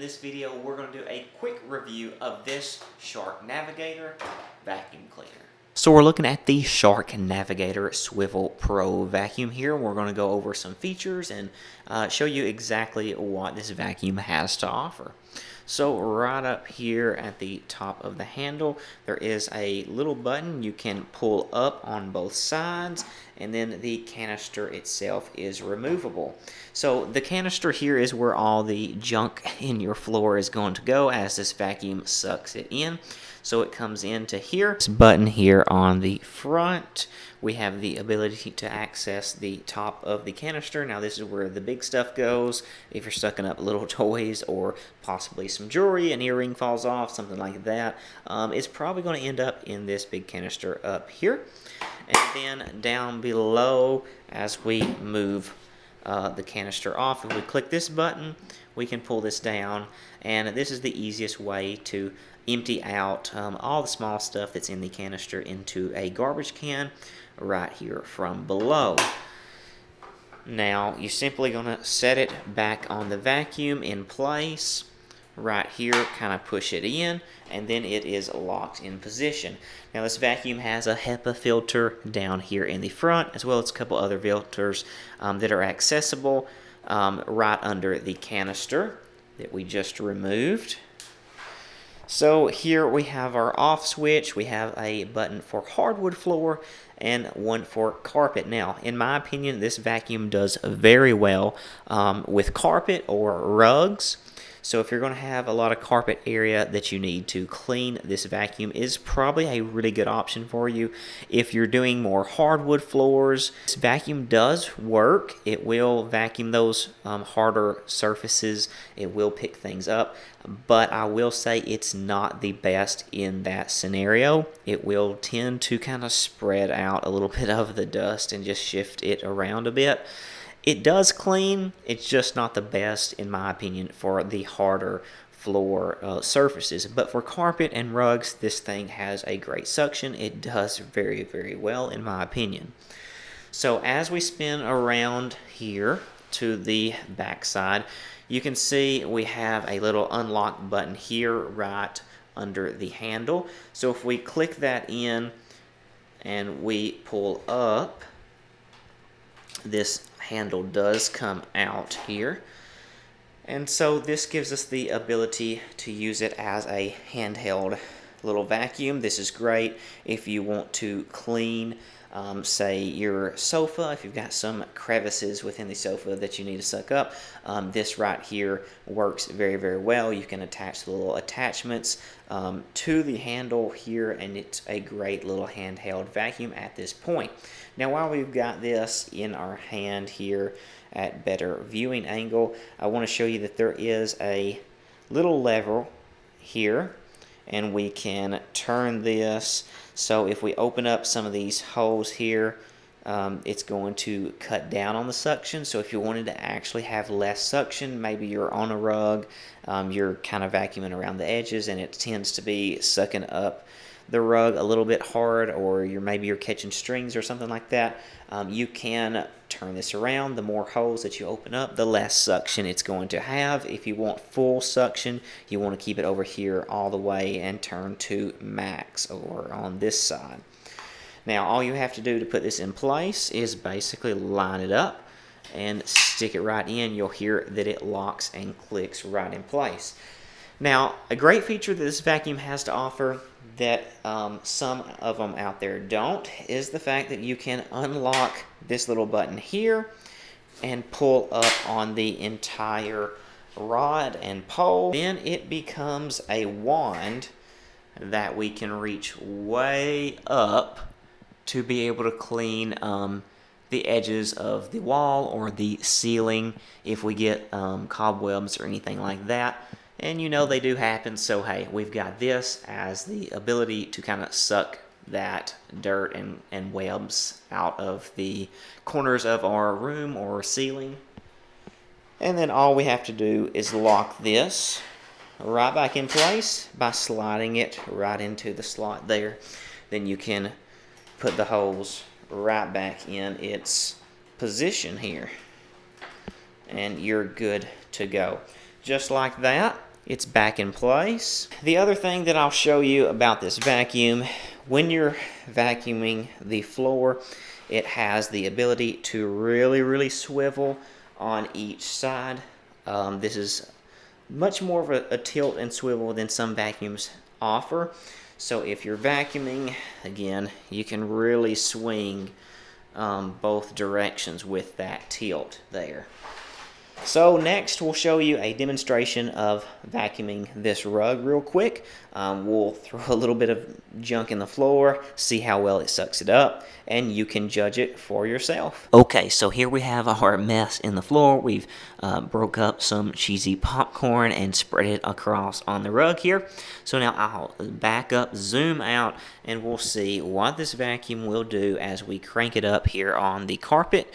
this video, we're going to do a quick review of this Shark Navigator vacuum cleaner. So we're looking at the Shark Navigator Swivel Pro vacuum here. We're going to go over some features and show you exactly what this vacuum has to offer. So right up here at the top of the handle, there is a little button you can pull up on both sides, and then the canister itself is removable. So the canister here is where all the junk in your floor is going to go as this vacuum sucks it in. So it comes into here. This button here on the front, we have the ability to access the top of the canister. Now this is where the big stuff goes. If you're sucking up little toys or possibly some jewelry, an earring falls off, something like that, it's probably going to end up in this big canister up here. And then down below, as we move the canister off, if we click this button, we can pull this down, and this is the easiest way to empty out all the small stuff that's in the canister into a garbage can right here from below. Now you're simply going to set it back on the vacuum in place right here, kind of push it in, and then it is locked in position. Now this vacuum has a HEPA filter down here in the front, as well as a couple other filters that are accessible right under the canister that we just removed. So here we have our off switch. We have a button for hardwood floor and one for carpet. Now, in my opinion, this vacuum does very well with carpet or rugs. So if you're going to have a lot of carpet area that you need to clean, this vacuum is probably a really good option for you. If you're doing more hardwood floors, this vacuum does work. It will vacuum those harder surfaces. It will pick things up, but I will say it's not the best in that scenario. It will tend to kind of spread out a little bit of the dust and just shift it around a bit. It does clean, it's just not the best, in my opinion, for the harder floor surfaces. But for carpet and rugs, this thing has a great suction. It does very, very well, in my opinion. So as we spin around here to the back side, you can see we have a little unlock button here right under the handle. So if we click that in and we pull up, this handle does come out here, and so this gives us the ability to use it as a handheld little vacuum. This is great if you want to clean say your sofa. If you've got some crevices within the sofa that you need to suck up, this right here works very, very well. You can attach the little attachments to the handle here, and it's a great little handheld vacuum at this point. Now while we've got this in our hand here at better viewing angle, I want to show you that there is a little lever here, and we can turn this. So if we open up some of these holes here, it's going to cut down on the suction. So if you wanted to actually have less suction, maybe you're on a rug, you're kind of vacuuming around the edges and it tends to be sucking up the rug a little bit hard, or maybe you're catching strings or something like that, you can turn this around. The more holes that you open up, the less suction it's going to have. If you want full suction, you want to keep it over here all the way and turn to max over on this side. Now all you have to do to put this in place is basically line it up and stick it right in. You'll hear that it locks and clicks right in place. Now, a great feature that this vacuum has to offer that some of them out there don't is the fact that you can unlock this little button here and pull up on the entire rod and pole. Then it becomes a wand that we can reach way up to be able to clean the edges of the wall or the ceiling if we get cobwebs or anything like that. And you know they do happen, so hey, we've got this as the ability to kind of suck that dirt and webs out of the corners of our room or ceiling. And then all we have to do is lock this right back in place by sliding it right into the slot there. Then you can put the holes right back in its position here, and you're good to go. Just like that, it's back in place. The other thing that I'll show you about this vacuum, when you're vacuuming the floor, it has the ability to really swivel on each side. This is much more of a tilt and swivel than some vacuums offer. So if you're vacuuming, again, you can really swing both directions with that tilt there. So next we'll show you a demonstration of vacuuming this rug real quick. We'll throw a little bit of junk in the floor, see how well it sucks it up, and you can judge it for yourself. Okay, so here we have our mess in the floor. We've broke up some cheesy popcorn and spread it across on the rug here. So now I'll back up, zoom out, and we'll see what this vacuum will do as we crank it up here on the carpet.